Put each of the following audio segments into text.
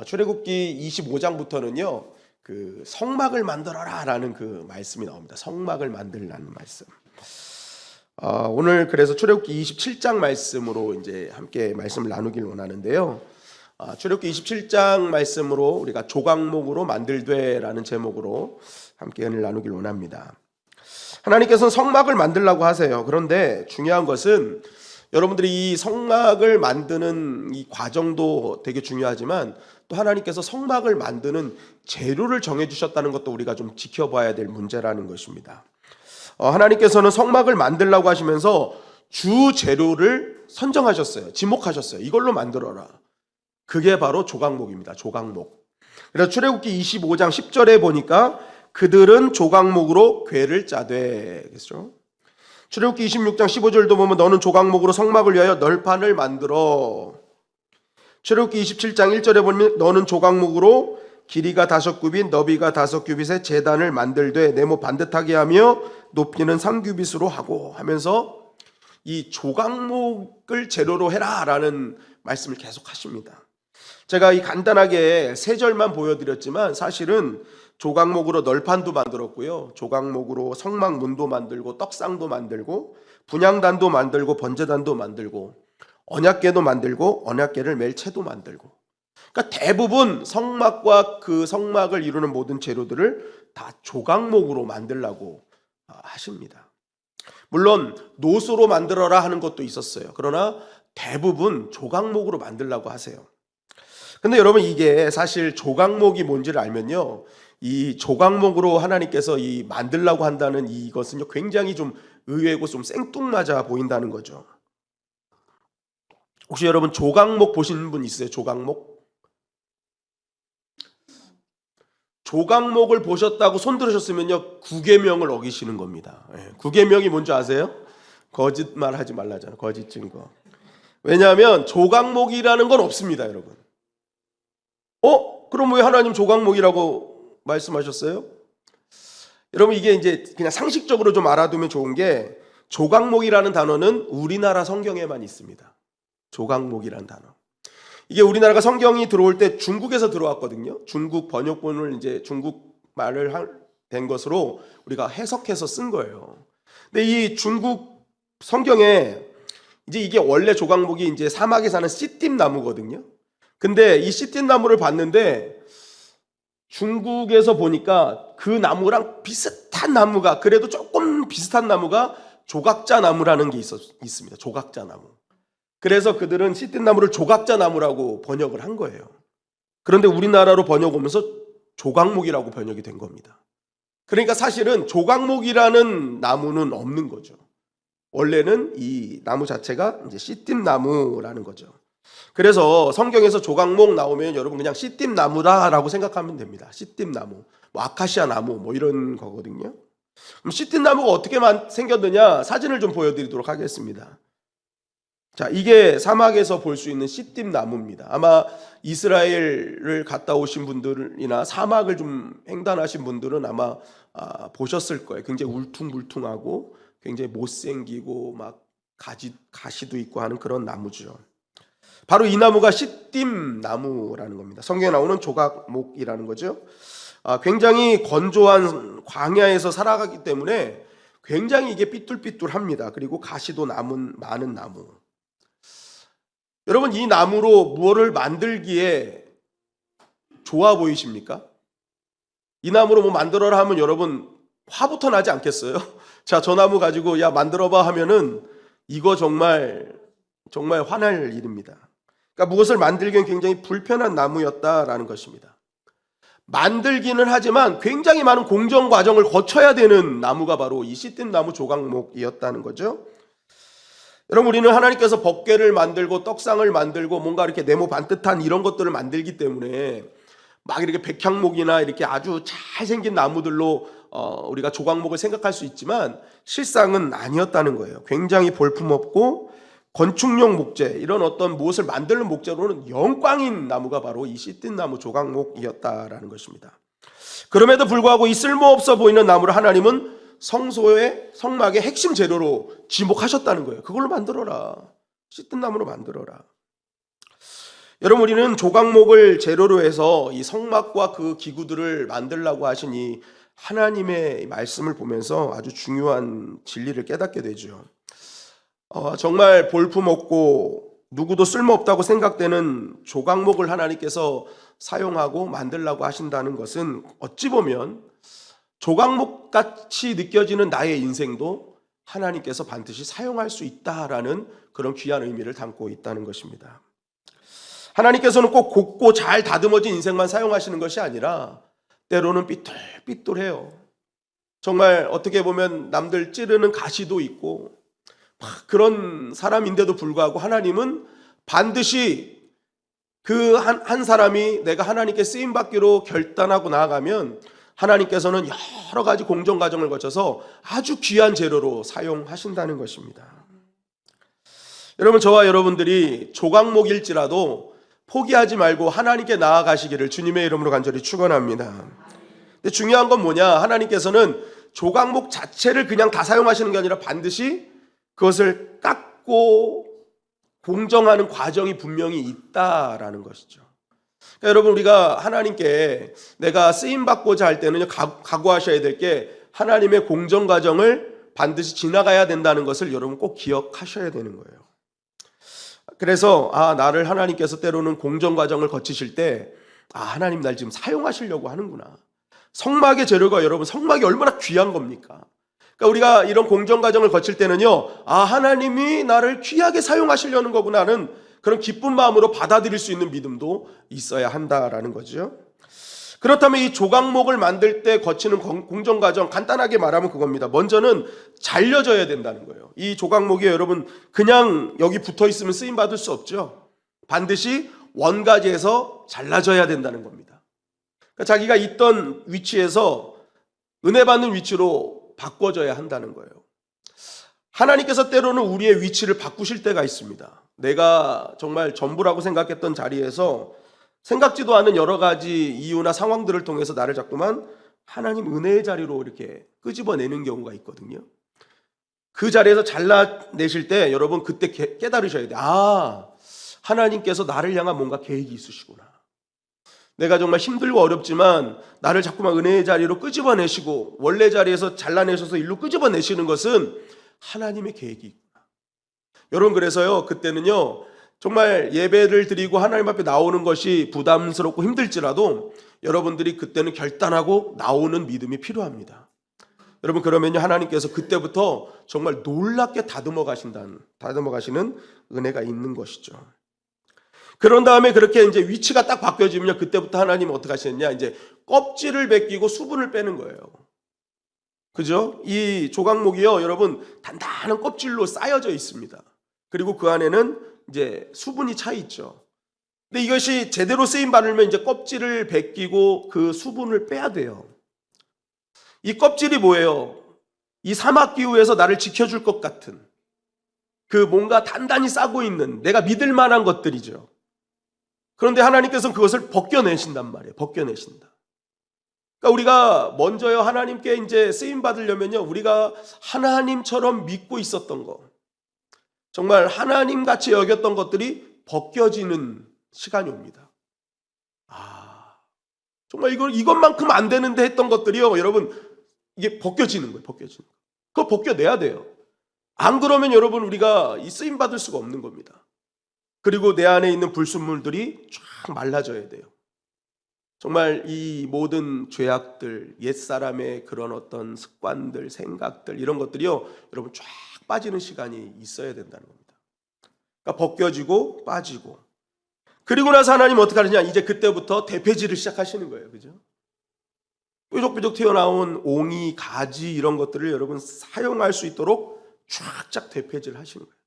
출애굽기 25장부터는요, 그 성막을 만들어라라는 그 말씀이 나옵니다. 성막을 만들라는 말씀. 오늘 그래서 출애굽기 27장 말씀으로 이제 함께 말씀을 나누길 원하는데요. 출애굽기 27장 말씀으로 우리가 조각목으로 만들되라는 제목으로 함께 은혜를 나누길 원합니다. 하나님께서는 성막을 만들라고 하세요. 그런데 중요한 것은 여러분들이 이 성막을 만드는 이 과정도 되게 중요하지만 또 하나님께서 성막을 만드는 재료를 정해주셨다는 것도 우리가 좀 지켜봐야 될 문제라는 것입니다. 하나님께서는 성막을 만들라고 하시면서 주 재료를 선정하셨어요. 지목하셨어요. 이걸로 만들어라. 그게 바로 조각목입니다. 조각목. 그래서 출애굽기 25장 10절에 보니까 그들은 조각목으로 궤를 짜되, 그렇죠? 출애굽기 26장 15절도 보면 너는 조각목으로 성막을 위하여 널판을 만들어. 출애굽기 27장 1절에 보면 너는 조각목으로 길이가 5규빗 너비가 5규빗의 제단을 만들되 네모 반듯하게 하며 높이는 3규빗으로 하고 하면서 이 조각목을 재료로 해라 라는 말씀을 계속 하십니다. 제가 이 간단하게 3절만 보여드렸지만 사실은 조각목으로 널판도 만들었고요, 조각목으로 성막 문도 만들고 떡상도 만들고 분향단도 만들고 번제단도 만들고 언약궤도 만들고 언약궤를 맬 채도 만들고, 그러니까 대부분 성막과 그 성막을 이루는 모든 재료들을 다 조각목으로 만들라고 하십니다. 물론 노수로 만들어라 하는 것도 있었어요. 그러나 대부분 조각목으로 만들라고 하세요. 근데 여러분, 이게 사실 조각목이 뭔지를 알면요, 이 조각목으로 하나님께서 이 만들라고 한다는 이것은요 굉장히 좀 의외고 좀 생뚱맞아 보인다는 거죠. 혹시 여러분 조각목 보신 분 있어요? 조각목? 조각목을 보셨다고 손 들으셨으면요 구계명을 어기시는 겁니다. 구계명이 뭔지 아세요? 거짓말 하지 말라잖아요. 거짓 증거. 왜냐하면 조각목이라는 건 없습니다, 여러분. 그럼 왜 하나님 조각목이라고 말씀하셨어요? 여러분, 이게 이제 그냥 상식적으로 좀 알아두면 좋은 게, 조각목이라는 단어는 우리나라 성경에만 있습니다. 조각목이라는 단어. 이게 우리나라가 성경이 들어올 때 중국에서 들어왔거든요. 중국 번역본을 이제 중국 말을 된 것으로 우리가 해석해서 쓴 거예요. 근데 이 중국 성경에 이제 이게 원래 조각목이 이제 사막에 사는 씨띠 나무거든요. 근데 이 씨띠 나무를 봤는데 중국에서 보니까 그 나무랑 비슷한 나무가, 그래도 조금 비슷한 나무가 조각자 나무라는 게 있습니다. 조각자 나무. 그래서 그들은 씨띠 나무를 조각자 나무라고 번역을 한 거예요. 그런데 우리나라로 번역 오면서 조각목이라고 번역이 된 겁니다. 그러니까 사실은 조각목이라는 나무는 없는 거죠. 원래는 이 나무 자체가 이제 씨띠 나무라는 거죠. 그래서 성경에서 조각목 나오면 여러분 그냥 씨띠 나무다라고 생각하면 됩니다. 씨띠 나무, 뭐 아카시아 나무 뭐 이런 거거든요. 그럼 씨띠 나무가 어떻게 생겼느냐 사진을 좀 보여드리도록 하겠습니다. 자, 이게 사막에서 볼 수 있는 씨띠 나무입니다. 아마 이스라엘을 갔다 오신 분들이나 사막을 좀 횡단하신 분들은 아마 보셨을 거예요. 굉장히 울퉁불퉁하고 굉장히 못생기고 막 가시도 있고 하는 그런 나무죠. 바로 이 나무가 씨띠 나무라는 겁니다. 성경에 나오는 조각목이라는 거죠. 굉장히 건조한 광야에서 살아가기 때문에 굉장히 이게 삐뚤삐뚤합니다. 그리고 가시도 많은 나무. 여러분, 이 나무로 무엇을 만들기에 좋아 보이십니까? 이 나무로 뭐 만들어라 하면 여러분 화부터 나지 않겠어요? 자, 저 나무 가지고 야 만들어봐 하면은 이거 정말 화날 일입니다. 그러니까 무엇을 만들기엔 굉장히 불편한 나무였다라는 것입니다. 만들기는 하지만 굉장히 많은 공정 과정을 거쳐야 되는 나무가 바로 이 씨띠 나무 조각목이었다는 거죠. 여러분, 우리는 하나님께서 법궤를 만들고 떡상을 만들고 뭔가 이렇게 네모 반듯한 이런 것들을 만들기 때문에 막 이렇게 백향목이나 이렇게 아주 잘생긴 나무들로 우리가 조각목을 생각할 수 있지만 실상은 아니었다는 거예요. 굉장히 볼품없고 건축용 목재, 이런 어떤 무엇을 만드는 목재로는 영광인 나무가 바로 이 씨띠 나무 조각목이었다라는 것입니다. 그럼에도 불구하고 이 쓸모없어 보이는 나무를 하나님은 성소의 성막의 핵심 재료로 지목하셨다는 거예요. 그걸로 만들어라. 씨띠 나무로 만들어라. 여러분, 우리는 조각목을 재료로 해서 이 성막과 그 기구들을 만들라고 하신 이 하나님의 말씀을 보면서 아주 중요한 진리를 깨닫게 되죠. 정말 볼품없고 누구도 쓸모없다고 생각되는 조각목을 하나님께서 사용하고 만들라고 하신다는 것은 어찌 보면 조각목같이 느껴지는 나의 인생도 하나님께서 반드시 사용할 수 있다라는 그런 귀한 의미를 담고 있다는 것입니다. 하나님께서는 꼭 곱고 잘 다듬어진 인생만 사용하시는 것이 아니라 때로는 삐뚤삐뚤해요. 정말 어떻게 보면 남들 찌르는 가시도 있고 그런 사람인데도 불구하고 하나님은 반드시 그 한 사람이 내가 하나님께 쓰임받기로 결단하고 나아가면 하나님께서는 여러 가지 공정 과정을 거쳐서 아주 귀한 재료로 사용하신다는 것입니다. 여러분, 저와 여러분들이 조각목일지라도 포기하지 말고 하나님께 나아가시기를 주님의 이름으로 간절히 축원합니다. 근데 중요한 건 뭐냐? 하나님께서는 조각목 자체를 그냥 다 사용하시는 게 아니라 반드시 그것을 깎고 공정하는 과정이 분명히 있다라는 것이죠. 그러니까 여러분, 우리가 하나님께 내가 쓰임받고자 할 때는 각오하셔야 될 게 하나님의 공정 과정을 반드시 지나가야 된다는 것을 여러분 꼭 기억하셔야 되는 거예요. 그래서 나를 하나님께서 때로는 공정 과정을 거치실 때 하나님 날 지금 사용하시려고 하는구나. 성막의 재료가 여러분, 성막이 얼마나 귀한 겁니까? 그러니까 우리가 이런 공정 과정을 거칠 때는요, 하나님이 나를 귀하게 사용하시려는 거구나는 그런 기쁜 마음으로 받아들일 수 있는 믿음도 있어야 한다라는 거죠. 그렇다면 이 조각목을 만들 때 거치는 공정 과정, 간단하게 말하면 그겁니다. 먼저는 잘려져야 된다는 거예요. 이 조각목이 여러분 그냥 여기 붙어 있으면 쓰임 받을 수 없죠. 반드시 원가지에서 잘라져야 된다는 겁니다. 그러니까 자기가 있던 위치에서 은혜 받는 위치로 바꿔져야 한다는 거예요. 하나님께서 때로는 우리의 위치를 바꾸실 때가 있습니다. 내가 정말 전부라고 생각했던 자리에서 생각지도 않은 여러 가지 이유나 상황들을 통해서 나를 자꾸만 하나님 은혜의 자리로 이렇게 끄집어내는 경우가 있거든요. 그 자리에서 잘라내실 때 여러분 그때 깨달으셔야 돼요. 하나님께서 나를 향한 뭔가 계획이 있으시구나. 내가 정말 힘들고 어렵지만 나를 자꾸만 은혜의 자리로 끄집어내시고 원래 자리에서 잘라내셔서 일로 끄집어내시는 것은 하나님의 계획이 있구나. 여러분, 그래서요, 그때는요, 정말 예배를 드리고 하나님 앞에 나오는 것이 부담스럽고 힘들지라도 여러분들이 그때는 결단하고 나오는 믿음이 필요합니다. 여러분, 그러면요, 하나님께서 그때부터 정말 놀랍게 다듬어 가시는 은혜가 있는 것이죠. 그런 다음에 그렇게 이제 위치가 딱 바뀌어지면 그때부터 하나님은 어떻게 하시느냐, 이제 껍질을 벗기고 수분을 빼는 거예요. 그죠? 이 조각목이요, 여러분, 단단한 껍질로 쌓여져 있습니다. 그리고 그 안에는 이제 수분이 차 있죠. 근데 이것이 제대로 쓰임 받으면 이제 껍질을 벗기고 그 수분을 빼야 돼요. 이 껍질이 뭐예요? 이 사막 기후에서 나를 지켜줄 것 같은 그 뭔가 단단히 싸고 있는 내가 믿을 만한 것들이죠. 그런데 하나님께서는 그것을 벗겨내신단 말이에요. 벗겨내신다. 그러니까 우리가 먼저요, 하나님께 이제 쓰임 받으려면요, 우리가 하나님처럼 믿고 있었던 거, 정말 하나님 같이 여겼던 것들이 벗겨지는 시간이 옵니다. 정말 이것만큼 안 되는데 했던 것들이요, 여러분, 이게 벗겨지는 거예요. 벗겨지는 거. 그거 벗겨내야 돼요. 안 그러면 여러분 우리가 이 쓰임 받을 수가 없는 겁니다. 그리고 내 안에 있는 불순물들이 쫙 말라져야 돼요. 정말 이 모든 죄악들, 옛사람의 그런 어떤 습관들, 생각들, 이런 것들이요, 여러분 쫙 빠지는 시간이 있어야 된다는 겁니다. 그러니까 벗겨지고 빠지고. 그리고 나서 하나님 어떻게 하느냐, 이제 그때부터 대폐질을 시작하시는 거예요. 그죠? 뾰족뾰족 튀어나온 옹이, 가지 이런 것들을 여러분 사용할 수 있도록 쫙쫙 대폐질 하시는 거예요.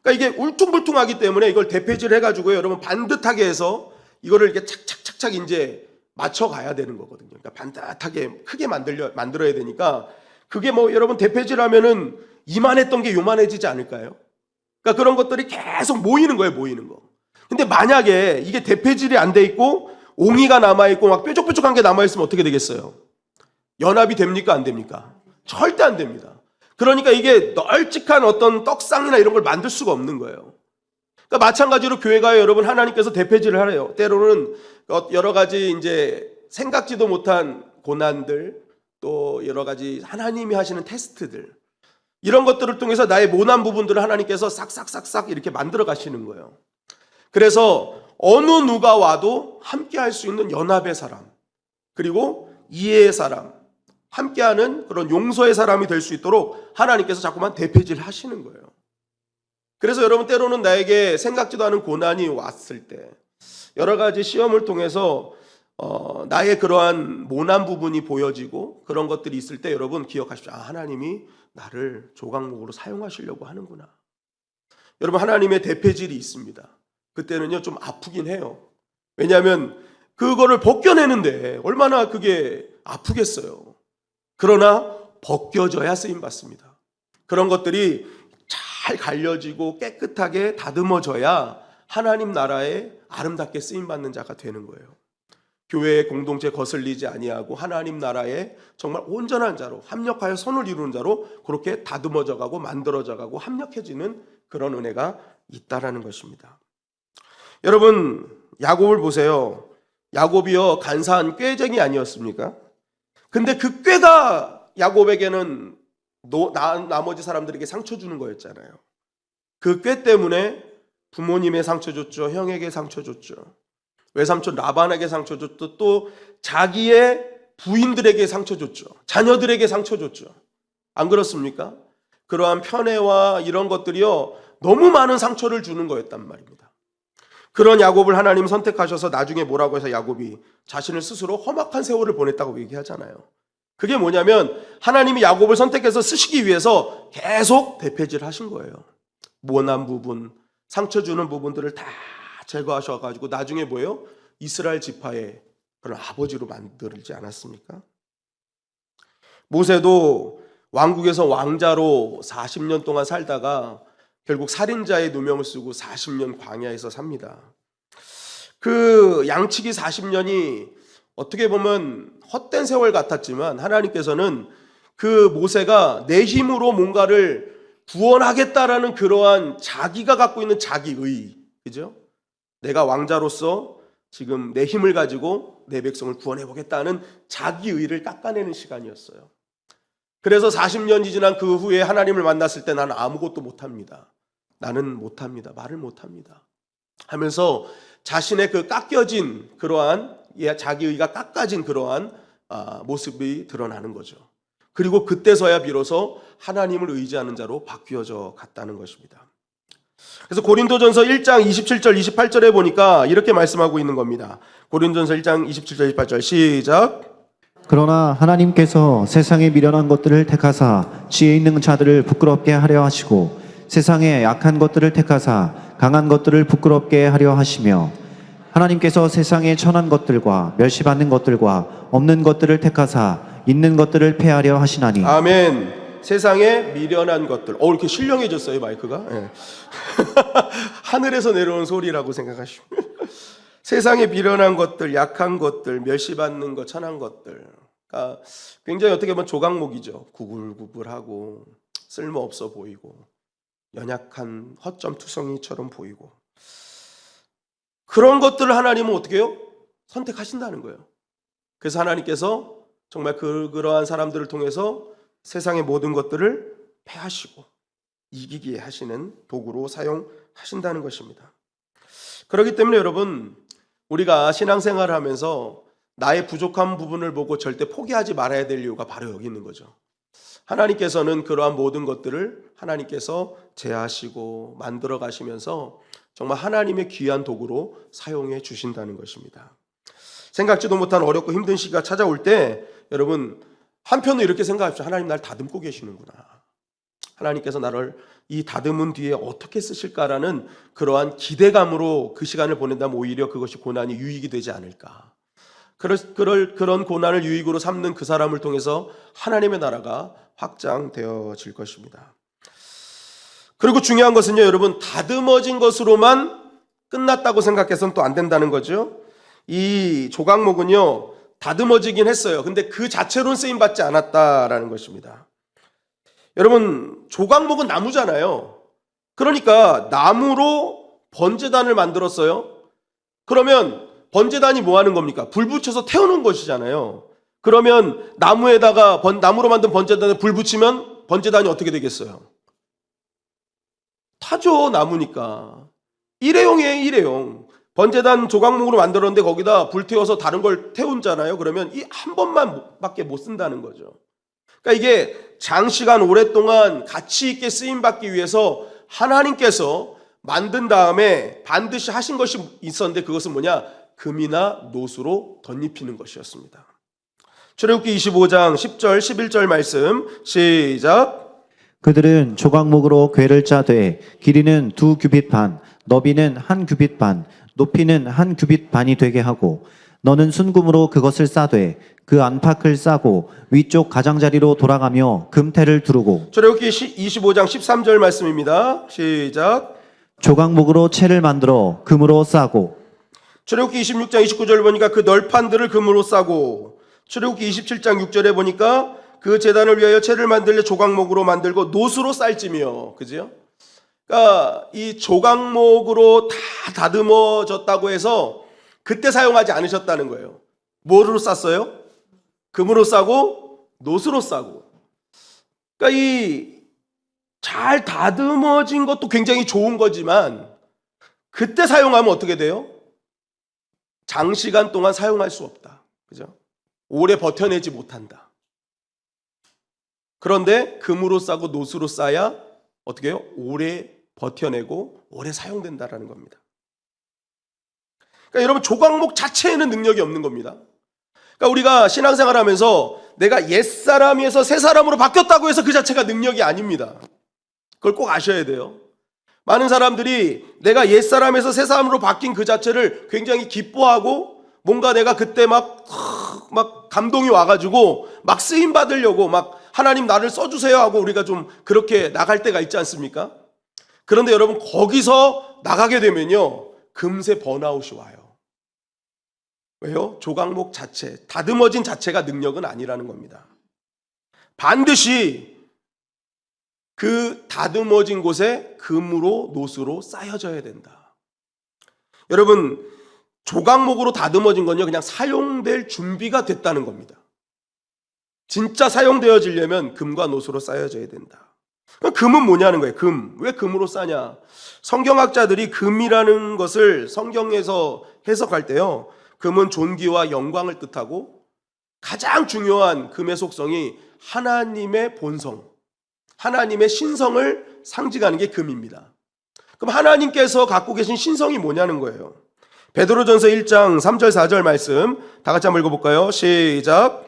그러니까 이게 울퉁불퉁하기 때문에 이걸 대폐질 해가지고 여러분 반듯하게 해서 이거를 이렇게 착착착착 이제 맞춰가야 되는 거거든요. 그러니까 반듯하게 크게 만들어야 되니까 그게 뭐 여러분 대폐질하면은 이만했던 게 요만해지지 않을까요? 그러니까 그런 것들이 계속 모이는 거예요, 모이는 거. 근데 만약에 이게 대폐질이 안 돼 있고 옹이가 남아있고 막 뾰족뾰족한 게 남아있으면 어떻게 되겠어요? 연합이 됩니까? 안 됩니까? 절대 안 됩니다. 그러니까 이게 널찍한 어떤 떡상이나 이런 걸 만들 수가 없는 거예요. 그러니까 마찬가지로 교회가 여러분 하나님께서 대표질을 하래요. 때로는 여러 가지 이제 생각지도 못한 고난들, 또 여러 가지 하나님이 하시는 테스트들, 이런 것들을 통해서 나의 모난 부분들을 하나님께서 싹싹싹싹 이렇게 만들어 가시는 거예요. 그래서 어느 누가 와도 함께 할 수 있는 연합의 사람, 그리고 이해의 사람, 함께하는 그런 용서의 사람이 될 수 있도록 하나님께서 자꾸만 대표질 하시는 거예요. 그래서 여러분 때로는 나에게 생각지도 않은 고난이 왔을 때, 여러 가지 시험을 통해서 나의 그러한 모난 부분이 보여지고 그런 것들이 있을 때 여러분 기억하십시오. 하나님이 나를 조각목으로 사용하시려고 하는구나. 여러분 하나님의 대표질이 있습니다. 그때는요 좀 아프긴 해요. 왜냐하면 그거를 벗겨내는데 얼마나 그게 아프겠어요. 그러나 벗겨져야 쓰임받습니다. 그런 것들이 잘 갈려지고 깨끗하게 다듬어져야 하나님 나라에 아름답게 쓰임받는 자가 되는 거예요. 교회의 공동체 거슬리지 아니하고 하나님 나라에 정말 온전한 자로 합력하여 선을 이루는 자로 그렇게 다듬어져 가고 만들어져 가고 합력해지는 그런 은혜가 있다라는 것입니다. 여러분 야곱을 보세요. 야곱이요 간사한 꾀쟁이 아니었습니까? 근데 그 꾀가 야곱에게는 나머지 사람들에게 상처 주는 거였잖아요. 그 꾀 때문에 부모님의 상처 줬죠. 형에게 상처 줬죠. 외삼촌 라반에게 상처 줬죠. 또 자기의 부인들에게 상처 줬죠. 자녀들에게 상처 줬죠. 안 그렇습니까? 그러한 편애와 이런 것들이요 너무 많은 상처를 주는 거였단 말입니다. 그런 야곱을 하나님 선택하셔서 나중에 뭐라고 해서 야곱이 자신을 스스로 험악한 세월을 보냈다고 얘기하잖아요. 그게 뭐냐면 하나님이 야곱을 선택해서 쓰시기 위해서 계속 대표질 하신 거예요. 모난 부분, 상처 주는 부분들을 다 제거하셔가지고 나중에 뭐예요? 이스라엘 지파의 그런 아버지로 만들지 않았습니까? 모세도 왕국에서 왕자로 40년 동안 살다가 결국 살인자의 누명을 쓰고 40년 광야에서 삽니다. 그 양치기 40년이 어떻게 보면 헛된 세월 같았지만 하나님께서는 그 모세가 내 힘으로 뭔가를 구원하겠다라는 그러한 자기가 갖고 있는 자기의, 그죠? 내가 왕자로서 지금 내 힘을 가지고 내 백성을 구원해 보겠다는 자기의를 깎아내는 시간이었어요. 그래서 40년이 지난 그 후에 하나님을 만났을 때 나는 아무것도 못합니다. 나는 못합니다. 말을 못합니다. 하면서 자신의 그 깎여진 그러한 자기의가 깎아진 그러한 모습이 드러나는 거죠. 그리고 그때서야 비로소 하나님을 의지하는 자로 바뀌어져 갔다는 것입니다. 그래서 고린도전서 1장 27절 28절에 보니까 이렇게 말씀하고 있는 겁니다. 고린도전서 1장 27절 28절 시작. 그러나 하나님께서 세상에 미련한 것들을 택하사 지혜 있는 자들을 부끄럽게 하려 하시고 세상에 약한 것들을 택하사 강한 것들을 부끄럽게 하려 하시며 하나님께서 세상에 천한 것들과 멸시받는 것들과 없는 것들을 택하사 있는 것들을 폐하려 하시나니. 아멘. 세상에 미련한 것들. 이렇게 신령해졌어요 마이크가. 네. 하늘에서 내려온 소리라고 생각하시면 세상에 미련한 것들, 약한 것들, 멸시받는 것, 천한 것들. 그러니까 굉장히 어떻게 보면 조각목이죠. 구불구불하고 쓸모없어 보이고 연약한 허점투성이처럼 보이고 그런 것들을 하나님은 어떻게 해요? 선택하신다는 거예요. 그래서 하나님께서 정말 그러한 사람들을 통해서 세상의 모든 것들을 패하시고 이기게 하시는 도구로 사용하신다는 것입니다. 그렇기 때문에 여러분 우리가 신앙생활을 하면서 나의 부족한 부분을 보고 절대 포기하지 말아야 될 이유가 바로 여기 있는 거죠. 하나님께서는 그러한 모든 것들을 하나님께서 제하시고 만들어 가시면서 정말 하나님의 귀한 도구로 사용해 주신다는 것입니다. 생각지도 못한 어렵고 힘든 시기가 찾아올 때 여러분 한편으로 이렇게 생각합시다. 하나님 날 다듬고 계시는구나. 하나님께서 나를 이 다듬은 뒤에 어떻게 쓰실까라는 그러한 기대감으로 그 시간을 보낸다면 오히려 그것이 고난이 유익이 되지 않을까. 그런 고난을 유익으로 삼는 그 사람을 통해서 하나님의 나라가 확장되어질 것입니다. 그리고 중요한 것은요, 여러분, 다듬어진 것으로만 끝났다고 생각해서는 또 안 된다는 거죠. 이 조각목은요, 다듬어지긴 했어요. 근데 그 자체로는 쓰임받지 않았다라는 것입니다. 여러분, 조각목은 나무잖아요. 그러니까 나무로 번제단을 만들었어요. 그러면 번제단이 뭐 하는 겁니까? 불 붙여서 태우는 것이잖아요. 그러면 나무로 만든 번제단에 불 붙이면 번제단이 어떻게 되겠어요? 타죠, 나무니까. 일회용이에요, 일회용. 번제단 조각목으로 만들었는데 거기다 불 태워서 다른 걸 태운잖아요. 그러면 이 한 번만밖에 못 쓴다는 거죠. 그러니까 이게 장시간 오랫동안 가치 있게 쓰임 받기 위해서 하나님께서 만든 다음에 반드시 하신 것이 있었는데 그것은 뭐냐? 금이나 노수로 덧입히는 것이었습니다. 출애굽기 25장 10절 11절 말씀 시작. 그들은 조각목으로 궤를 짜되 길이는 2규빗 반, 너비는 1규빗 반, 높이는 1규빗 반이 되게 하고 너는 순금으로 그것을 싸되 그 안팎을 싸고 위쪽 가장자리로 돌아가며 금태를 두르고 출애굽기 25장 13절 말씀입니다. 시작. 조각목으로 채를 만들어 금으로 싸고 출애굽기 26장 29절 보니까 그 널판들을 금으로 싸고 출애굽기 27장 6절에 보니까 그 제단을 위하여 채를 만들려 조각목으로 만들고 노수로 쌀지며, 그죠? 그러니까 이 조각목으로 다 다듬어졌다고 해서 그때 사용하지 않으셨다는 거예요. 뭐로 쌌어요? 금으로 싸고 노수로 싸고. 그러니까 이 잘 다듬어진 것도 굉장히 좋은 거지만 그때 사용하면 어떻게 돼요? 장시간 동안 사용할 수 없다. 그죠? 오래 버텨내지 못한다. 그런데 금으로 싸고 노수로 싸야 어떻게 해요? 오래 버텨내고 오래 사용된다라는 겁니다. 그러니까 여러분 조각목 자체에는 능력이 없는 겁니다. 그러니까 우리가 신앙생활 하면서 내가 옛사람에서 새사람으로 바뀌었다고 해서 그 자체가 능력이 아닙니다. 그걸 꼭 아셔야 돼요. 많은 사람들이 내가 옛사람에서 새사람으로 바뀐 그 자체를 굉장히 기뻐하고 뭔가 내가 그때 막 감동이 와가지고 막 쓰임 받으려고 막 하나님 나를 써주세요 하고 우리가 좀 그렇게 나갈 때가 있지 않습니까? 그런데 여러분 거기서 나가게 되면요 금세 번아웃이 와요. 왜요? 조각목 자체, 다듬어진 자체가 능력은 아니라는 겁니다. 반드시 그 다듬어진 곳에 금으로 노수로 쌓여져야 된다. 여러분 조각목으로 다듬어진 건요 그냥 사용될 준비가 됐다는 겁니다. 진짜 사용되어지려면 금과 노수로 쌓여져야 된다. 그럼 금은 뭐냐는 거예요. 금. 왜 금으로 싸냐? 성경학자들이 금이라는 것을 성경에서 해석할 때요 금은 존귀와 영광을 뜻하고 가장 중요한 금의 속성이 하나님의 본성, 하나님의 신성을 상징하는 게 금입니다. 그럼 하나님께서 갖고 계신 신성이 뭐냐는 거예요. 베드로전서 1장 3절 4절 말씀 다 같이 한번 읽어볼까요? 시작.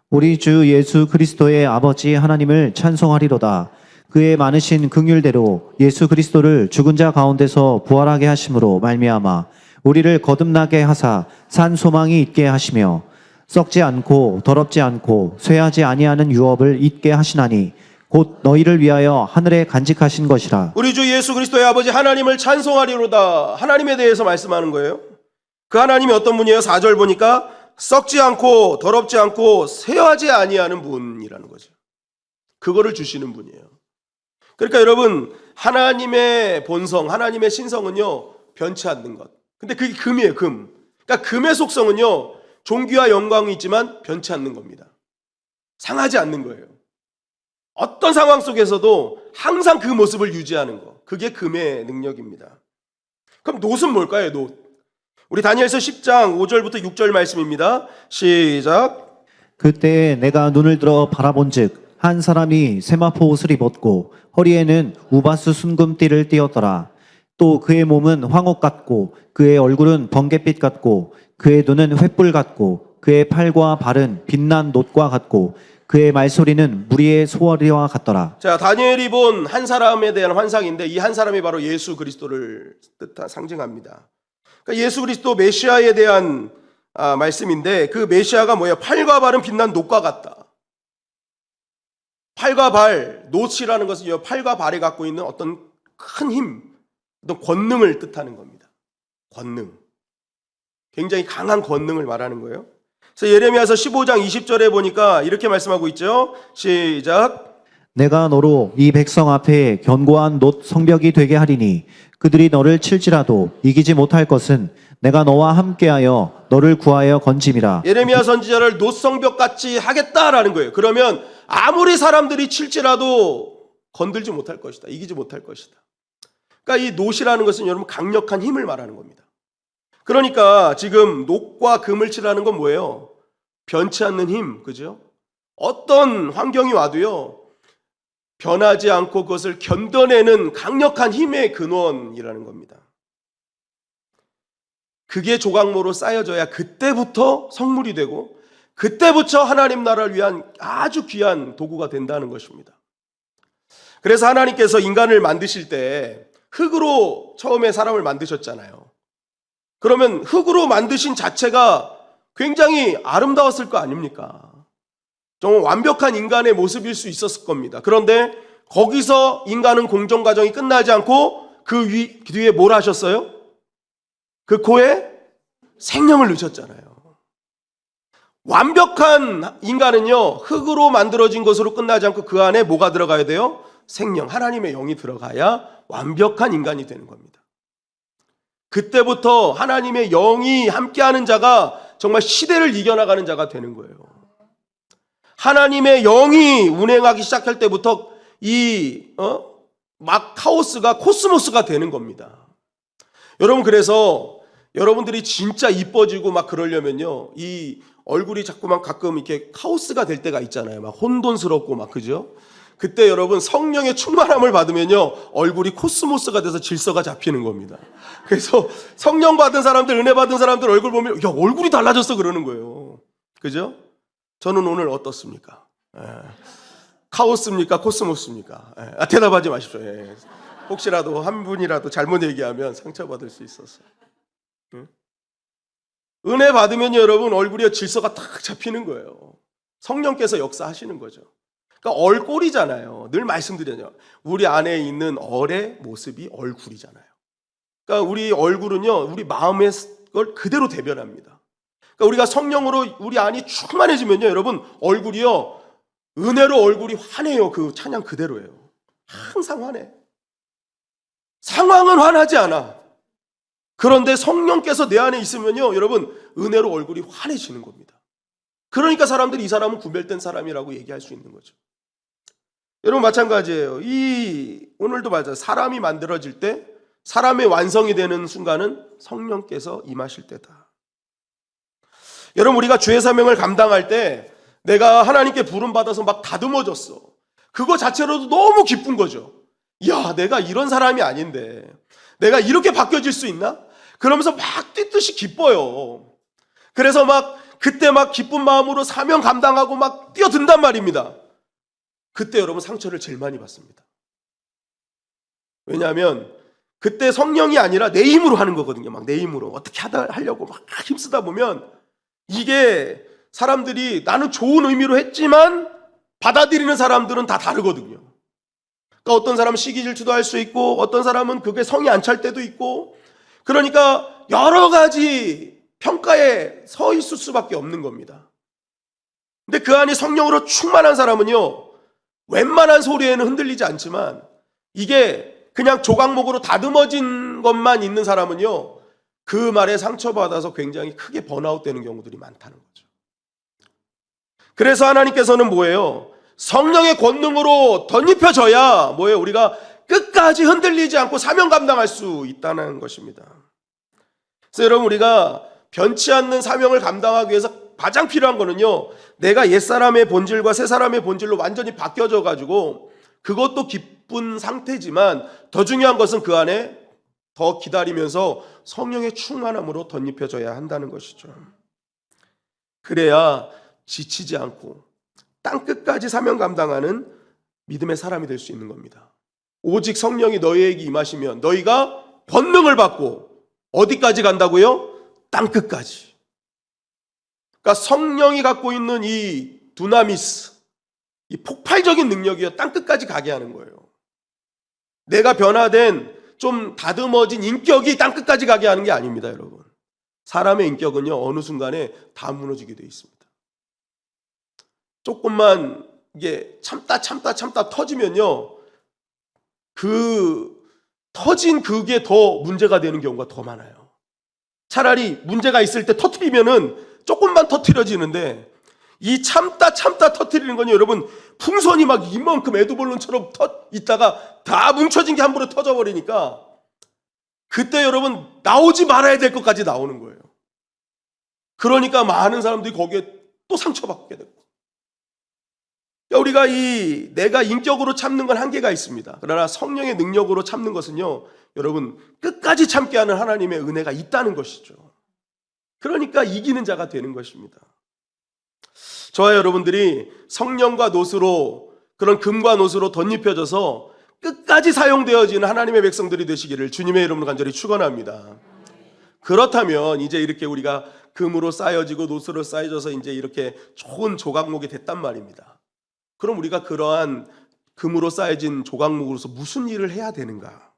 우리 주 예수 그리스도의 아버지 하나님을 찬송하리로다. 그의 많으신 긍휼대로 예수 그리스도를 죽은 자 가운데서 부활하게 하심으로 말미암아 우리를 거듭나게 하사 산 소망이 있게 하시며 썩지 않고 더럽지 않고 쇠하지 아니하는 유업을 잊게 하시나니 곧 너희를 위하여 하늘에 간직하신 것이라. 우리 주 예수 그리스도의 아버지 하나님을 찬송하리로다. 하나님에 대해서 말씀하는 거예요. 그 하나님이 어떤 분이에요? 4절 보니까 썩지 않고 더럽지 않고 쇠하지 아니하는 분이라는 거죠. 그거를 주시는 분이에요. 그러니까 여러분 하나님의 본성, 하나님의 신성은요 변치 않는 것. 근데 그게 금이에요. 금. 그러니까 금의 속성은요 존귀와 영광이 있지만 변치 않는 겁니다. 상하지 않는 거예요. 어떤 상황 속에서도 항상 그 모습을 유지하는 거. 그게 금의 능력입니다. 그럼 놋은 뭘까요? 놋. 우리 다니엘서 10장 5절부터 6절 말씀입니다. 시작. 그때 내가 눈을 들어 바라본즉 한 사람이 세마포 옷을 입었고 허리에는 우바스 순금띠를 띠었더라. 또 그의 몸은 황옥 같고 그의 얼굴은 번갯빛 같고 그의 눈은 횃불 같고 그의 팔과 발은 빛난 놋과 같고 그의 말소리는 무리의 소리와 같더라. 자, 다니엘이 본 한 사람에 대한 환상인데 이 한 사람이 바로 예수 그리스도를 상징합니다. 그러니까 예수 그리스도 메시아에 대한 말씀인데 그 메시아가 뭐예요? 팔과 발은 빛난 놋과 같다. 팔과 발, 놋이라는 것은 팔과 발이 갖고 있는 어떤 큰 힘, 어떤 권능을 뜻하는 겁니다. 권능. 굉장히 강한 권능을 말하는 거예요. 그래서 예레미야서 15장 20절에 보니까 이렇게 말씀하고 있죠. 시작. 내가 너로 이 백성 앞에 견고한 놋 성벽이 되게 하리니 그들이 너를 칠지라도 이기지 못할 것은 내가 너와 함께하여 너를 구하여 건짐이라. 예레미야 선지자를 노성벽 같이 하겠다라는 거예요. 그러면 아무리 사람들이 칠지라도 건들지 못할 것이다. 이기지 못할 것이다. 그러니까 이 놋이라는 것은 여러분 강력한 힘을 말하는 겁니다. 그러니까 지금 놋과 금을 칠하는 건 뭐예요? 변치 않는 힘, 그죠? 어떤 환경이 와도요, 변하지 않고 그것을 견뎌내는 강력한 힘의 근원이라는 겁니다. 그게 조각모로 쌓여져야 그때부터 성물이 되고 그때부터 하나님 나라를 위한 아주 귀한 도구가 된다는 것입니다. 그래서 하나님께서 인간을 만드실 때 흙으로 처음에 사람을 만드셨잖아요. 그러면 흙으로 만드신 자체가 굉장히 아름다웠을 거 아닙니까? 정말 완벽한 인간의 모습일 수 있었을 겁니다. 그런데 거기서 인간은 공정 과정이 끝나지 않고 그 뒤에 뭘 하셨어요? 그 코에 생명을 넣으셨잖아요. 완벽한 인간은요, 흙으로 만들어진 것으로 끝나지 않고 그 안에 뭐가 들어가야 돼요? 생명, 하나님의 영이 들어가야 완벽한 인간이 되는 겁니다. 그때부터 하나님의 영이 함께하는 자가 정말 시대를 이겨나가는 자가 되는 거예요. 하나님의 영이 운행하기 시작할 때부터 막 카오스가 코스모스가 되는 겁니다. 여러분, 그래서 여러분들이 진짜 이뻐지고 막 그러려면요, 이 얼굴이 자꾸만 가끔 이렇게 카오스가 될 때가 있잖아요. 막 혼돈스럽고 막, 그죠? 그때 여러분 성령의 충만함을 받으면요, 얼굴이 코스모스가 돼서 질서가 잡히는 겁니다. 그래서 성령 받은 사람들, 은혜 받은 사람들 얼굴 보면, 야, 얼굴이 달라졌어 그러는 거예요. 그죠? 저는 오늘 어떻습니까? 카오스입니까? 코스모스입니까? 대답하지 마십시오. 혹시라도 한 분이라도 잘못 얘기하면 상처받을 수 있어서. 은혜 받으면 여러분 얼굴에 질서가 딱 잡히는 거예요. 성령께서 역사하시는 거죠. 그러니까 얼꼴이잖아요. 늘 말씀드려요. 우리 안에 있는 얼의 모습이 얼굴이잖아요. 그러니까 우리 얼굴은요, 우리 마음의 걸 그대로 대변합니다. 그러니까 우리가 성령으로 우리 안이 충만해지면요, 여러분 얼굴이요, 은혜로 얼굴이 환해요. 그 찬양 그대로예요. 항상 환해. 상황은 환하지 않아. 그런데 성령께서 내 안에 있으면요, 여러분 은혜로 얼굴이 환해지는 겁니다. 그러니까 사람들이 이 사람은 구별된 사람이라고 얘기할 수 있는 거죠. 여러분 마찬가지예요. 오늘도 맞아요. 사람이 만들어질 때 사람의 완성이 되는 순간은 성령께서 임하실 때다. 여러분, 우리가 주의 사명을 감당할 때 내가 하나님께 부름받아서 막 다듬어졌어. 그거 자체로도 너무 기쁜 거죠. 야, 내가 이런 사람이 아닌데 내가 이렇게 바뀌어질 수 있나? 그러면서 막 뛰듯이 기뻐요. 그래서 막 그때 막 기쁜 마음으로 사명 감당하고 막 뛰어든단 말입니다. 그때 여러분 상처를 제일 많이 받습니다. 왜냐하면 그때 성령이 아니라 내 힘으로 하는 거거든요. 막 내 힘으로 어떻게 하려고 막 힘쓰다 보면 이게 사람들이 나는 좋은 의미로 했지만 받아들이는 사람들은 다 다르거든요. 그러니까 어떤 사람은 시기 질투도 할 수 있고 어떤 사람은 그게 성이 안 찰 때도 있고, 그러니까 여러 가지 평가에 서 있을 수밖에 없는 겁니다. 근데 그 안이 성령으로 충만한 사람은요, 웬만한 소리에는 흔들리지 않지만 이게 그냥 조각목으로 다듬어진 것만 있는 사람은요, 그 말에 상처받아서 굉장히 크게 번아웃 되는 경우들이 많다는 거죠. 그래서 하나님께서는 뭐예요? 성령의 권능으로 덧입혀져야 뭐예요? 우리가 끝까지 흔들리지 않고 사명 감당할 수 있다는 것입니다. 그래서 여러분, 우리가 변치 않는 사명을 감당하기 위해서 가장 필요한 거는요, 내가 옛사람의 본질과 새사람의 본질로 완전히 바뀌어져 가지고 그것도 기쁜 상태지만 더 중요한 것은 그 안에 더 기다리면서 성령의 충만함으로 덧입혀져야 한다는 것이죠. 그래야 지치지 않고 땅끝까지 사명 감당하는 믿음의 사람이 될 수 있는 겁니다. 오직 성령이 너희에게 임하시면 너희가 권능을 받고 어디까지 간다고요? 땅끝까지. 그러니까 성령이 갖고 있는 이 두나미스, 이 폭발적인 능력이요, 땅끝까지 가게 하는 거예요. 내가 변화된 좀 다듬어진 인격이 땅끝까지 가게 하는 게 아닙니다, 여러분. 사람의 인격은요, 어느 순간에 다 무너지게 돼 있습니다. 조금만 이게 참다 터지면요, 그 터진 그게 더 문제가 되는 경우가 더 많아요. 차라리 문제가 있을 때 터트리면은 조금만 터트려지는데, 이 참다 터트리는 건요, 여러분, 풍선이 막 이만큼 에드벌룬처럼 있다가 다 뭉쳐진 게 함부로 터져버리니까 그때 여러분 나오지 말아야 될 것까지 나오는 거예요. 그러니까 많은 사람들이 거기에 또 상처받게 되고. 우리가 내가 인격으로 참는 건 한계가 있습니다. 그러나 성령의 능력으로 참는 것은요, 여러분, 끝까지 참게 하는 하나님의 은혜가 있다는 것이죠. 그러니까 이기는 자가 되는 것입니다. 저와 여러분들이 성령과 노스로, 그런 금과 노스로 덧입혀져서 끝까지 사용되어지는 하나님의 백성들이 되시기를 주님의 이름으로 간절히 축원합니다. 그렇다면 이제 이렇게 우리가 금으로 쌓여지고 노스로 쌓여져서 이제 이렇게 좋은 조각목이 됐단 말입니다. 그럼 우리가 그러한 금으로 쌓여진 조각목으로서 무슨 일을 해야 되는가?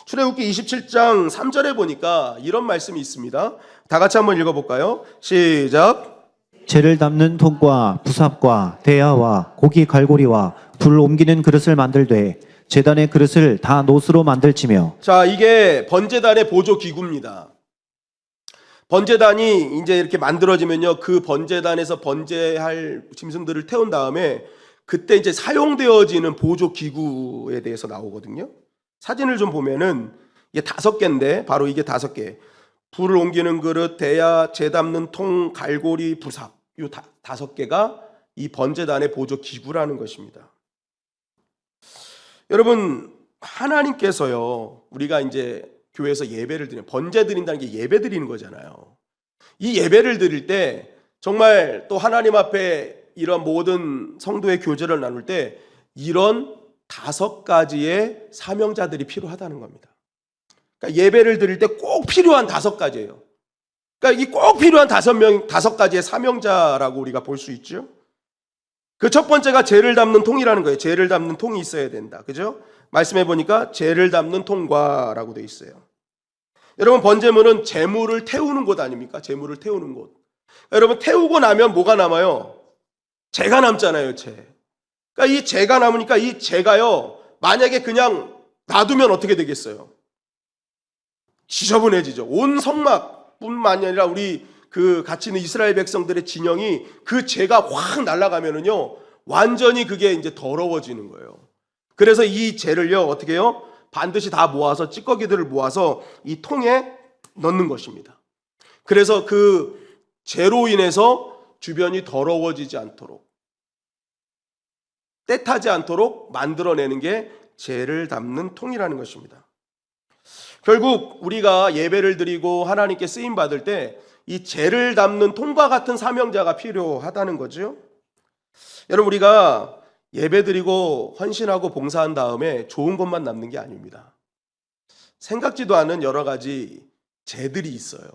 출애굽기 27장 3절에 보니까 이런 말씀이 있습니다. 다 같이 한번 읽어볼까요? 시작. 재를 담는 통과 부삽과 대야와 고기 갈고리와 불 옮기는 그릇을 만들되 제단의 그릇을 다 노스로 만들지며. 자, 이게 번제단의 보조 기구입니다. 번제단이 이제 이렇게 만들어지면요, 그 번제단에서 번제할 짐승들을 태운 다음에 그때 이제 사용되어지는 보조 기구에 대해서 나오거든요. 사진을 좀 보면은 이게 5개인데, 바로 이게 5개. 불을 옮기는 그릇, 대야, 재 담는 통, 갈고리, 부삽. 이 5개가 이 번제단의 보조 기구라는 것입니다. 여러분, 하나님께서요, 우리가 이제 교회에서 예배를 드리는, 번제 드린다는 게 예배 드리는 거잖아요. 이 예배를 드릴 때 정말 또 하나님 앞에 이런 모든 성도의 교제를 나눌 때 이런 5가지의 사명자들이 필요하다는 겁니다. 그러니까 예배를 드릴 때 꼭 필요한 5가지예요. 그러니까 이 꼭 필요한 5가지의 사명자라고 우리가 볼 수 있죠. 그 첫 번째가 재를 담는 통이라는 거예요. 재를 담는 통이 있어야 된다. 그죠? 말씀해 보니까 재를 담는 통과라고 되어 있어요. 여러분, 번제물은 재물을 태우는 곳 아닙니까? 재물을 태우는 곳. 여러분, 태우고 나면 뭐가 남아요? 재가 남잖아요, 재. 그러니까 이 재가 남으니까 이 재가요, 만약에 그냥 놔두면 어떻게 되겠어요? 지저분해지죠. 온 성막뿐만이 아니라 우리 그 같이 있는 이스라엘 백성들의 진영이 그 재가 확 날아가면은요, 완전히 그게 이제 더러워지는 거예요. 그래서 이 재를요, 어떻게 해요? 반드시 다 모아서, 찌꺼기들을 모아서 이 통에 넣는 것입니다. 그래서 그 재로 인해서 주변이 더러워지지 않도록, 때타지 않도록 만들어내는 게 재를 담는 통이라는 것입니다. 결국 우리가 예배를 드리고 하나님께 쓰임 받을 때 이 재를 담는 통과 같은 사명자가 필요하다는 거죠. 여러분, 우리가 예배 드리고 헌신하고 봉사한 다음에 좋은 것만 남는 게 아닙니다. 생각지도 않은 여러 가지 재들이 있어요.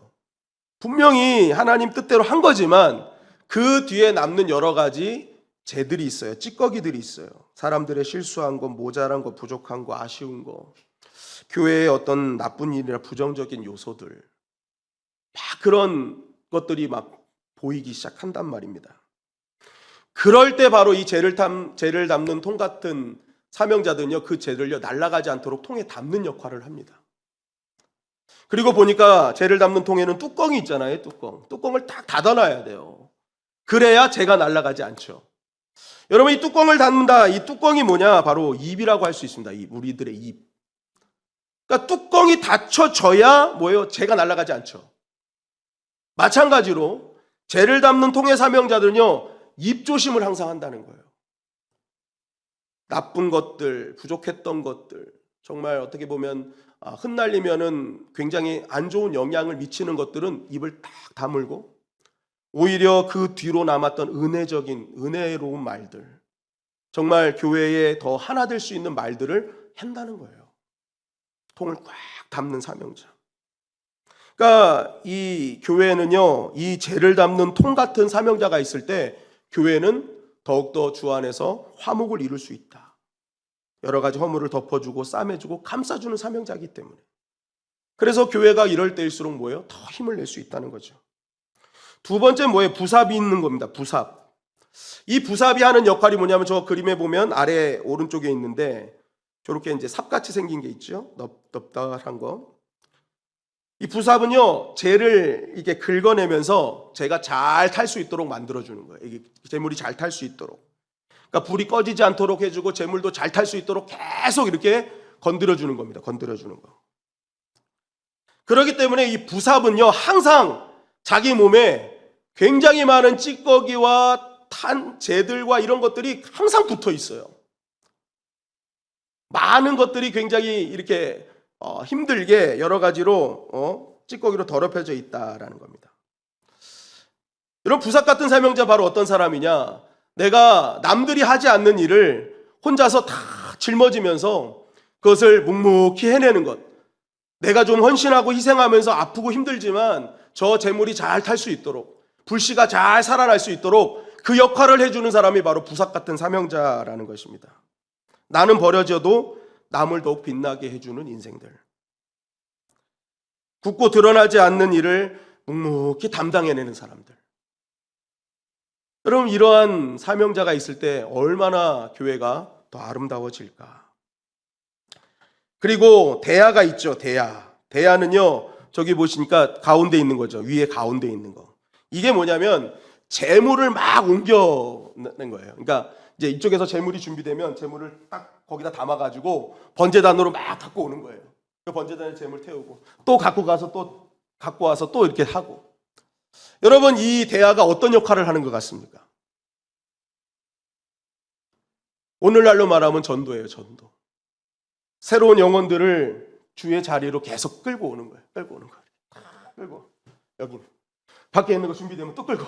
분명히 하나님 뜻대로 한 거지만 그 뒤에 남는 여러 가지 재들이 있어요. 찌꺼기들이 있어요. 사람들의 실수한 것, 모자란 것, 부족한 거, 아쉬운 거, 교회의 어떤 나쁜 일이나 부정적인 요소들, 막 그런 것들이 막 보이기 시작한단 말입니다. 그럴 때 바로 이 재를 담는 통 같은 사명자들은요, 그 재를요, 날아가지 않도록 통에 담는 역할을 합니다. 그리고 보니까 재를 담는 통에는 뚜껑이 있잖아요. 뚜껑을 딱 닫아놔야 돼요. 그래야 재가 날아가지 않죠. 여러분, 이 뚜껑을 닫는다. 이 뚜껑이 뭐냐? 바로 입이라고 할 수 있습니다. 우리들의 입. 그러니까 뚜껑이 닫혀져야 뭐예요? 재가 날아가지 않죠. 마찬가지로 재를 담는 통의 사명자들은요, 입조심을 항상 한다는 거예요. 나쁜 것들, 부족했던 것들, 정말 어떻게 보면 흩날리면은 굉장히 안 좋은 영향을 미치는 것들은 입을 딱 다물고, 오히려 그 뒤로 남았던 은혜로운 말들, 정말 교회에 더 하나 될 수 있는 말들을 한다는 거예요. 통을 꽉 담는 사명자. 그러니까 이 교회는요, 이 재를 담는 통 같은 사명자가 있을 때 교회는 더욱더 주 안에서 화목을 이룰 수 있다. 여러 가지 허물을 덮어주고 싸매주고 감싸주는 사명자이기 때문에. 그래서 교회가 이럴 때일수록 뭐예요? 더 힘을 낼 수 있다는 거죠. 두 번째 뭐예요? 부삽이 있는 겁니다. 부삽. 이 부삽이 하는 역할이 뭐냐면 저 그림에 보면 아래 오른쪽에 있는데 저렇게 이제 삽같이 생긴 게 있죠. 넙답한 거. 이 부삽은요, 재를 이게 긁어내면서 재가 잘 탈 수 있도록 만들어주는 거예요. 이게 재물이 잘 탈 수 있도록. 그러니까 불이 꺼지지 않도록 해주고 재물도 잘 탈 수 있도록 계속 이렇게 건드려주는 겁니다. 건드려주는 거. 그렇기 때문에 이 부삽은요, 항상 자기 몸에 굉장히 많은 찌꺼기와 탄 재들과 이런 것들이 항상 붙어 있어요. 많은 것들이 굉장히 이렇게 힘들게 여러 가지로 찌꺼기로 더럽혀져 있다라는 겁니다. 이런 부삽 같은 사명자 바로 어떤 사람이냐? 내가 남들이 하지 않는 일을 혼자서 다 짊어지면서 그것을 묵묵히 해내는 것. 내가 좀 헌신하고 희생하면서 아프고 힘들지만 저 재물이 잘 탈 수 있도록, 불씨가 잘 살아날 수 있도록 그 역할을 해주는 사람이 바로 부삽 같은 사명자라는 것입니다. 나는 버려져도 남을 더욱 빛나게 해주는 인생들. 굳고 드러나지 않는 일을 묵묵히 담당해내는 사람들. 여러분, 이러한 사명자가 있을 때 얼마나 교회가 더 아름다워질까. 그리고 대야가 있죠. 대야는요, 저기 보시니까 가운데 있는 거죠. 위에 가운데 있는 거. 이게 뭐냐면 재물을 막 옮겨낸 거예요. 그러니까 이제 이쪽에서 재물이 준비되면 재물을 딱 거기다 담아가지고 번제단으로 막 갖고 오는 거예요. 그 번제단에 재물 태우고 또 갖고 가서 또 갖고 와서 또 이렇게 하고. 여러분, 이 대야가 어떤 역할을 하는 것 같습니까? 오늘날로 말하면 전도예요. 전도. 새로운 영혼들을 주의 자리로 계속 끌고 오는 거예요. 끌고 오는 거예요. 끌고 여기 밖에 있는 거 준비되면 또 끌고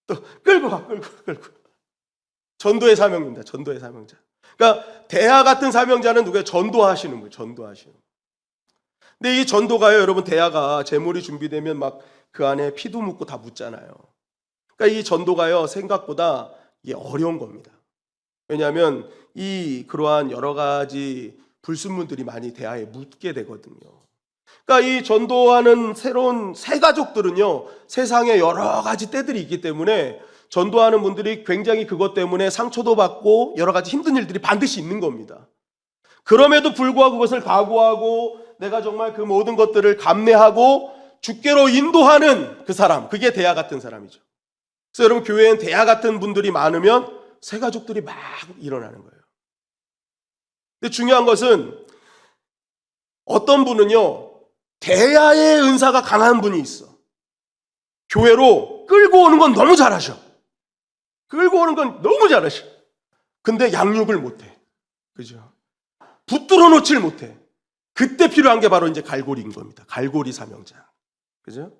또 끌고 가. 전도의 사명입니다. 전도의 사명자. 그러니까 대야 같은 사명자는 누구예요? 전도하시는 거예요. 전도하시는. 근데 이 전도가요, 여러분, 대야가 재물이 준비되면 막 그 안에 피도 묻고 다 묻잖아요. 그러니까 이 전도가요, 생각보다 이게 어려운 겁니다. 왜냐하면 그러한 여러 가지 불순물들이 많이 대야에 묻게 되거든요. 그러니까 이 전도하는 새로운 새 가족들은요, 세상에 여러 가지 때들이 있기 때문에 전도하는 분들이 굉장히 그것 때문에 상처도 받고 여러 가지 힘든 일들이 반드시 있는 겁니다. 그럼에도 불구하고 그것을 각오하고 내가 정말 그 모든 것들을 감내하고 주께로 인도하는 그 사람, 그게 대야 같은 사람이죠. 그래서 여러분, 교회엔 대야 같은 분들이 많으면 새 가족들이 막 일어나는 거예요. 근데 중요한 것은 어떤 분은요, 대야의 은사가 강한 분이 있어. 교회로 끌고 오는 건 너무 잘하셔. 끌고 오는 건 너무 잘하셔. 근데 양육을 못해. 그죠? 붙들어 놓질 못해. 그때 필요한 게 바로 이제 갈고리인 겁니다. 갈고리 사명자. 그죠?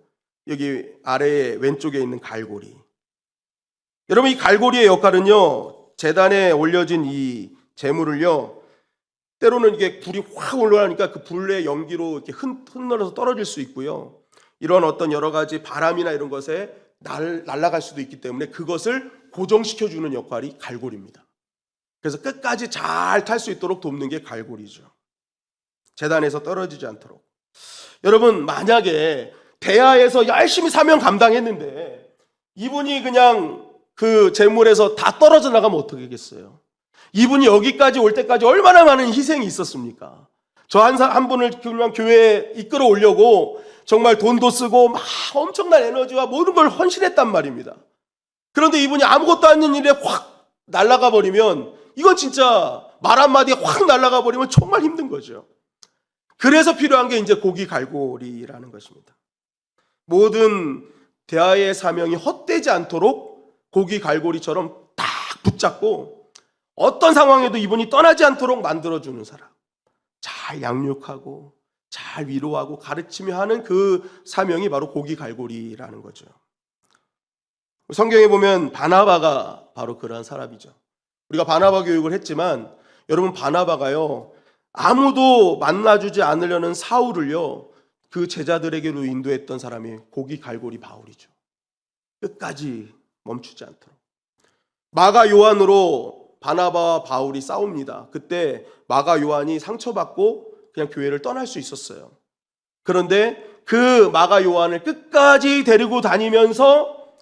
여기 아래에 왼쪽에 있는 갈고리. 여러분, 이 갈고리의 역할은요, 제단에 올려진 이 재물을요, 때로는 이게 불이 확 올라가니까 그 불의 연기로 이렇게 흩날려서 떨어질 수 있고요. 이런 어떤 여러 가지 바람이나 이런 것에 날아갈 수도 있기 때문에 그것을 고정시켜주는 역할이 갈고리입니다. 그래서 끝까지 잘 탈 수 있도록 돕는 게 갈고리죠. 제단에서 떨어지지 않도록. 여러분, 만약에 대야에서 열심히 사명 감당했는데 이분이 그냥 그 재물에서 다 떨어져 나가면 어떻게 하겠어요? 이분이 여기까지 올 때까지 얼마나 많은 희생이 있었습니까? 저 한 분을 그냥 교회에 이끌어 오려고 정말 돈도 쓰고 막 엄청난 에너지와 모든 걸 헌신했단 말입니다. 그런데 이분이 아무것도 아닌 일에 확 날아가 버리면 이건 진짜 말 한마디에 확 날아가 버리면 정말 힘든 거죠. 그래서 필요한 게 이제 고기 갈고리라는 것입니다. 모든 대야의 사명이 헛되지 않도록 고기 갈고리처럼 딱 붙잡고 어떤 상황에도 이분이 떠나지 않도록 만들어주는 사람. 잘 양육하고 잘 위로하고 가르치며 하는 그 사명이 바로 고기 갈고리라는 거죠. 성경에 보면 바나바가 바로 그러한 사람이죠. 우리가 바나바 교육을 했지만 여러분, 바나바가요, 아무도 만나주지 않으려는 사울을요, 그 제자들에게로 인도했던 사람이 고기 갈고리 바울이죠. 끝까지 멈추지 않도록. 마가 요한으로 바나바와 바울이 싸웁니다. 그때 마가 요한이 상처받고 그냥 교회를 떠날 수 있었어요. 그런데 그 마가 요한을 끝까지 데리고 다니면서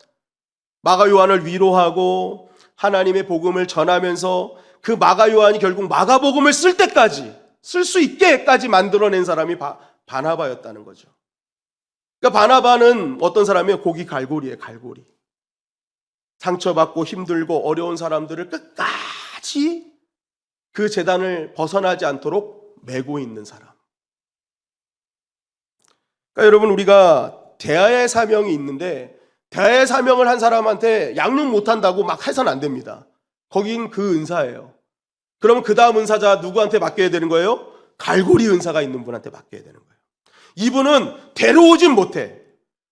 마가 요한을 위로하고 하나님의 복음을 전하면서 그 마가 요한이 결국 마가복음을 쓸 때까지, 쓸 수 있게까지 만들어낸 사람이 바나바였다는 거죠. 그러니까 바나바는 어떤 사람이에요? 고기 갈고리예요, 갈고리. 상처받고 힘들고 어려운 사람들을 끝까지 그 재단을 벗어나지 않도록 메고 있는 사람. 그러니까 여러분, 우리가 대아의 사명이 있는데 대아의 사명을 한 사람한테 양육 못한다고 막 해서는 안 됩니다. 거긴 그 은사예요. 그러면 그 다음 은사자 누구한테 맡겨야 되는 거예요? 갈고리 은사가 있는 분한테 맡겨야 되는 거예요. 이분은 데려오진 못해.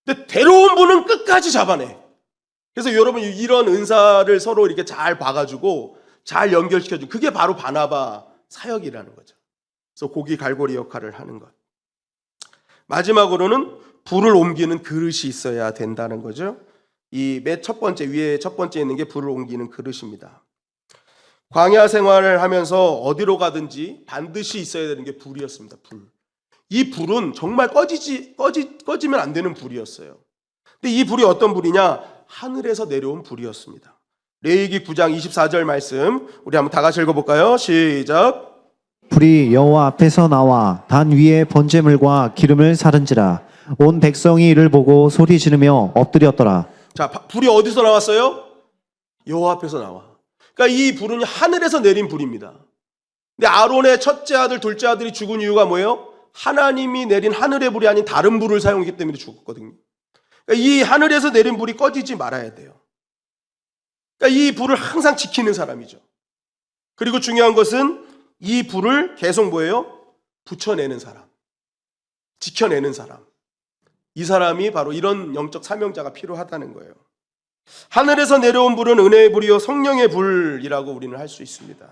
근데 데려온 분은 끝까지 잡아내. 그래서 여러분, 이런 은사를 서로 이렇게 잘 봐가지고 잘 연결시켜주고, 그게 바로 바나바 사역이라는 거죠. 그래서 고기 갈고리 역할을 하는 것. 마지막으로는 불을 옮기는 그릇이 있어야 된다는 거죠. 이 맨 첫 번째, 위에 첫 번째 있는 게 불을 옮기는 그릇입니다. 광야 생활을 하면서 어디로 가든지 반드시 있어야 되는 게 불이었습니다. 불. 이 불은 정말 꺼지면 안 되는 불이었어요. 근데 이 불이 어떤 불이냐? 하늘에서 내려온 불이었습니다. 레위기 9장 24절 말씀 우리 한번 다 같이 읽어볼까요? 시작. 불이 여호와 앞에서 나와 단 위에 번제물과 기름을 사른지라 온 백성이 이를 보고 소리 지르며 엎드렸더라. 자, 불이 어디서 나왔어요? 여호와 앞에서 나와. 그러니까 이 불은 하늘에서 내린 불입니다. 근데 아론의 첫째 아들, 둘째 아들이 죽은 이유가 뭐예요? 하나님이 내린 하늘의 불이 아닌 다른 불을 사용했기 때문에 죽었거든요. 그러니까 이 하늘에서 내린 불이 꺼지지 말아야 돼요. 그러니까 이 불을 항상 지키는 사람이죠. 그리고 중요한 것은 이 불을 계속 뭐예요? 붙여내는 사람, 지켜내는 사람. 이 사람이 바로 이런 영적 사명자가 필요하다는 거예요. 하늘에서 내려온 불은 은혜의 불이요 성령의 불이라고 우리는 할 수 있습니다.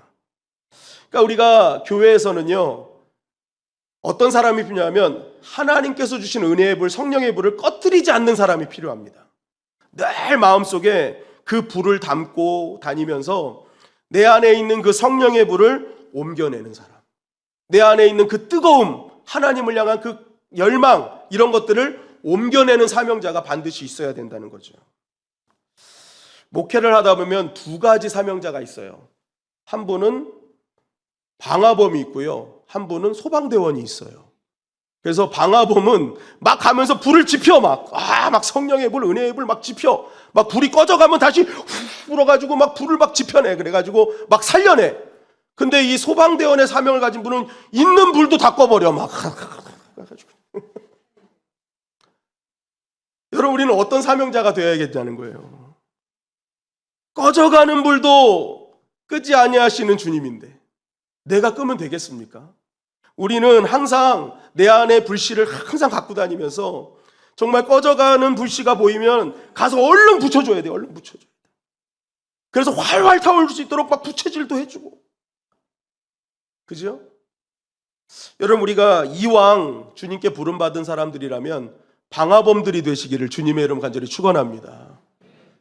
그러니까 우리가 교회에서는요, 어떤 사람이 필요하면 하나님께서 주신 은혜의 불, 성령의 불을 꺼뜨리지 않는 사람이 필요합니다. 늘 마음속에 그 불을 담고 다니면서 내 안에 있는 그 성령의 불을 옮겨내는 사람, 내 안에 있는 그 뜨거움, 하나님을 향한 그 열망, 이런 것들을 옮겨내는 사명자가 반드시 있어야 된다는 거죠. 목회를 하다 보면 두 가지 사명자가 있어요. 한 분은 방화범이 있고요, 한 분은 소방대원이 있어요. 그래서 방화범은 막 가면서 불을 지펴 막 성령의 불, 은혜의 불 막 지펴, 막 불이 꺼져가면 다시 후 불어가지고 막 불을 막 지펴내. 그래가지고 막 살려내. 근데 이 소방대원의 사명을 가진 분은 있는 불도 다 꺼버려 막. 여러분, 우리는 어떤 사명자가 되어야겠다는 거예요. 꺼져가는 불도 끄지 아니하시는 주님인데 내가 끄면 되겠습니까? 우리는 항상 내 안에 불씨를 항상 갖고 다니면서 정말 꺼져가는 불씨가 보이면 가서 얼른 붙여줘야 돼. 얼른 붙여줘야 돼. 그래서 활활 타올 수 있도록 막 부채질도 해주고. 그죠? 여러분, 우리가 이왕 주님께 부름받은 사람들이라면 방화범들이 되시기를 주님의 이름 간절히 축원합니다.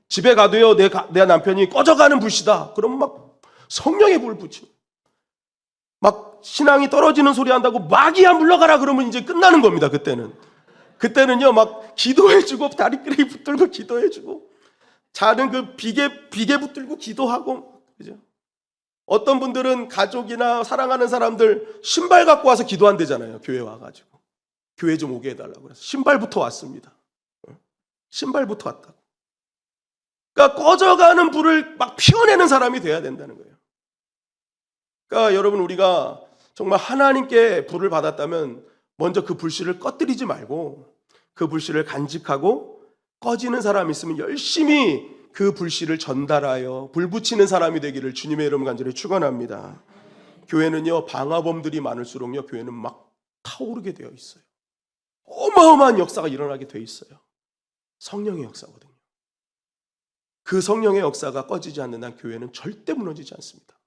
집에 가도요, 내 남편이 꺼져가는 불씨다. 그러면 막 성령의 불 붙이고, 막 신앙이 떨어지는 소리 한다고 마귀야 물러가라 그러면 이제 끝나는 겁니다. 그때는요, 막 기도해주고, 다리끼리 붙들고 기도해주고, 자는 그 비계 붙들고 기도하고. 그죠? 어떤 분들은 가족이나 사랑하는 사람들 신발 갖고 와서 기도한대잖아요. 교회 와가지고 교회 좀 오게 해달라고 그래서 신발부터 왔습니다. 신발부터 왔다고. 그러니까 꺼져가는 불을 막 피워내는 사람이 돼야 된다는 거예요. 그러니까 여러분, 우리가 정말 하나님께 불을 받았다면 먼저 그 불씨를 꺼뜨리지 말고 그 불씨를 간직하고, 꺼지는 사람이 있으면 열심히 그 불씨를 전달하여 불 붙이는 사람이 되기를 주님의 이름 간절히 축원합니다. 교회는요, 방화범들이 많을수록요, 교회는 막 타오르게 되어 있어요. 어마어마한 역사가 일어나게 되어 있어요. 성령의 역사거든요. 그 성령의 역사가 꺼지지 않는 한 교회는 절대 무너지지 않습니다.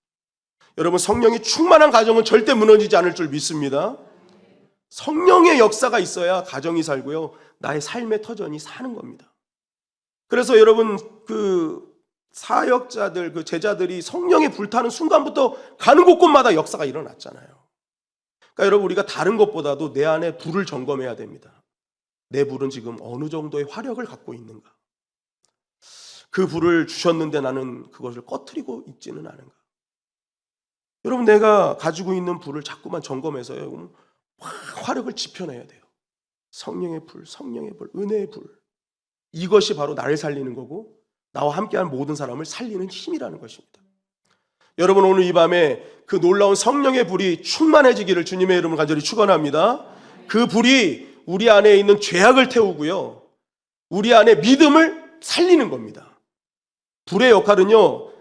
여러분, 성령이 충만한 가정은 절대 무너지지 않을 줄 믿습니다. 성령의 역사가 있어야 가정이 살고요, 나의 삶의 터전이 사는 겁니다. 그래서 여러분, 그 사역자들, 그 제자들이 성령에 불타는 순간부터 가는 곳곳마다 역사가 일어났잖아요. 그러니까 여러분, 우리가 다른 것보다도 내 안에 불을 점검해야 됩니다. 내 불은 지금 어느 정도의 화력을 갖고 있는가. 그 불을 주셨는데 나는 그것을 꺼트리고 있지는 않은가? 여러분, 내가 가지고 있는 불을 자꾸만 점검해서요, 화력을 지펴내야 돼요. 성령의 불, 성령의 불, 은혜의 불. 이것이 바로 나를 살리는 거고 나와 함께하는 모든 사람을 살리는 힘이라는 것입니다. 여러분, 오늘 이 밤에 그 놀라운 성령의 불이 충만해지기를 주님의 이름으로 간절히 축원합니다. 그 불이 우리 안에 있는 죄악을 태우고요, 우리 안에 믿음을 살리는 겁니다. 불의 역할은요,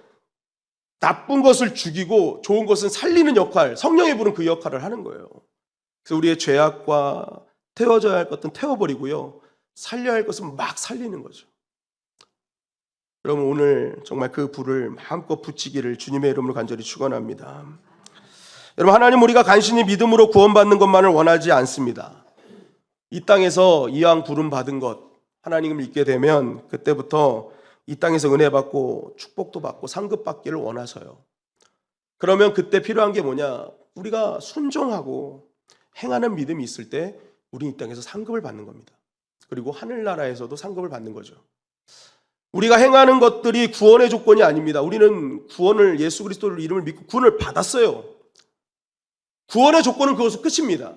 나쁜 것을 죽이고 좋은 것은 살리는 역할, 성령의 불은 그 역할을 하는 거예요. 그래서 우리의 죄악과 태워져야 할 것은 태워버리고요, 살려야 할 것은 막 살리는 거죠. 여러분, 오늘 정말 그 불을 마음껏 붙이기를 주님의 이름으로 간절히 축원합니다. 여러분, 하나님, 우리가 간신히 믿음으로 구원받는 것만을 원하지 않습니다. 이 땅에서 이왕 부름 받은 것, 하나님을 믿게 되면 그때부터 이 땅에서 은혜 받고 축복도 받고 상급 받기를 원하셔요. 그러면 그때 필요한 게 뭐냐? 우리가 순종하고 행하는 믿음이 있을 때 우리 이 땅에서 상급을 받는 겁니다. 그리고 하늘나라에서도 상급을 받는 거죠. 우리가 행하는 것들이 구원의 조건이 아닙니다. 우리는 구원을, 예수 그리스도를 이름을 믿고 구원을 받았어요. 구원의 조건은 그것은 끝입니다.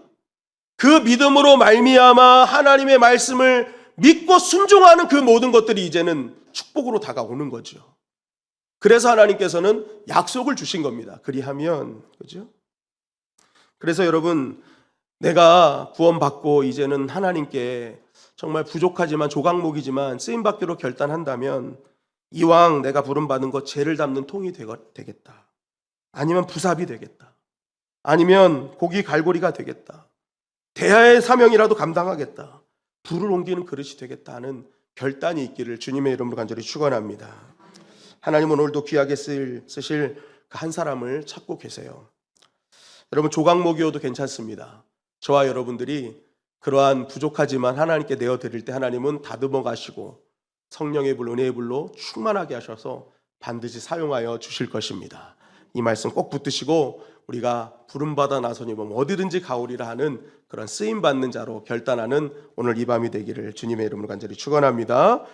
그 믿음으로 말미암아 하나님의 말씀을 믿고 순종하는 그 모든 것들이 이제는 축복으로 다가오는 거죠. 그래서 하나님께서는 약속을 주신 겁니다. 그리하면, 그죠? 그래서 여러분, 내가 구원받고 이제는 하나님께 정말 부족하지만 조각목이지만 쓰임받기로 결단한다면 이왕 내가 부름받은 것 죄를 담는 통이 되겠다. 아니면 부삽이 되겠다. 아니면 고기 갈고리가 되겠다. 대하의 사명이라도 감당하겠다. 불을 옮기는 그릇이 되겠다 하는 결단이 있기를 주님의 이름으로 간절히 축원합니다. 하나님은 오늘도 귀하게 쓰실 그 한 사람을 찾고 계세요. 여러분, 조각목이어도 괜찮습니다. 저와 여러분들이 그러한 부족하지만 하나님께 내어드릴 때 하나님은 다듬어 가시고 성령의 불, 은혜의 불로 충만하게 하셔서 반드시 사용하여 주실 것입니다. 이 말씀 꼭 붙드시고 우리가 부름받아 나서니 뭐 어디든지 가오리라 하는 그런 쓰임받는 자로 결단하는 오늘 이 밤이 되기를 주님의 이름으로 간절히 축원합니다.